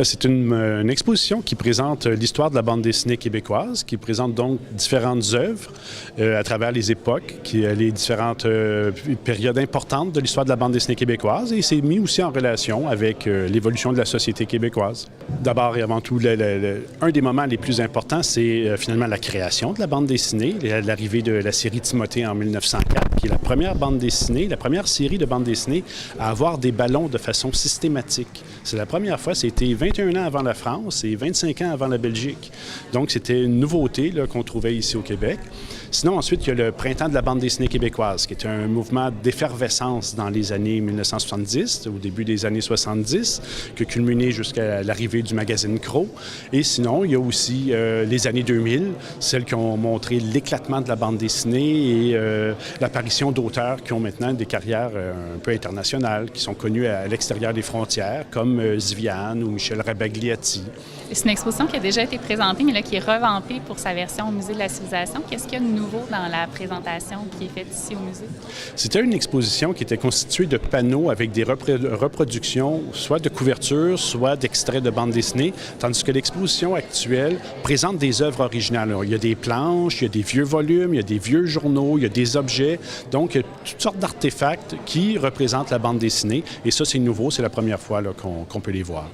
C'est une exposition qui présente l'histoire de la bande dessinée québécoise, qui présente donc différentes œuvres à travers les époques, les différentes périodes importantes de l'histoire de la bande dessinée québécoise, et c'est mis aussi en relation avec l'évolution de la société québécoise. D'abord et avant tout, un des moments les plus importants, c'est finalement la création de la bande dessinée, l'arrivée de la série Timothée en 1904, qui est la première bande dessinée, la première série de bande dessinée à avoir des ballons de façon systématique. C'est la première fois, c'était 21 ans avant la France et 25 ans avant la Belgique. Donc, c'était une nouveauté qu'on trouvait ici au Québec. Sinon, ensuite, il y a le Printemps de la bande dessinée québécoise, qui est un mouvement d'effervescence dans les années 1970, au début des années 70, qui a culminé jusqu'à l'arrivée du magazine Crow. Et sinon, il y a aussi les années 2000, celles qui ont montré l'éclatement de la bande dessinée et l'apparition d'auteurs qui ont maintenant des carrières un peu internationales, qui sont connus à l'extérieur des frontières, comme Ziviane ou Michel Rabagliati. C'est une exposition qui a déjà été présentée, mais là, qui est revampée pour sa version au Musée de la Civilisation. Qu'est-ce qu'il y a de nouveau dans la présentation qui est faite ici au musée? C'était une exposition qui était constituée de panneaux avec des reproductions, soit de couvertures, soit d'extraits de bande dessinée, tandis que l'exposition actuelle présente des œuvres originales. Alors, il y a des planches, il y a des vieux volumes, il y a des vieux journaux, il y a des objets. Donc, il y a toutes sortes d'artefacts qui représentent la bande dessinée. Et ça, c'est nouveau, c'est la première fois qu'on peut les voir.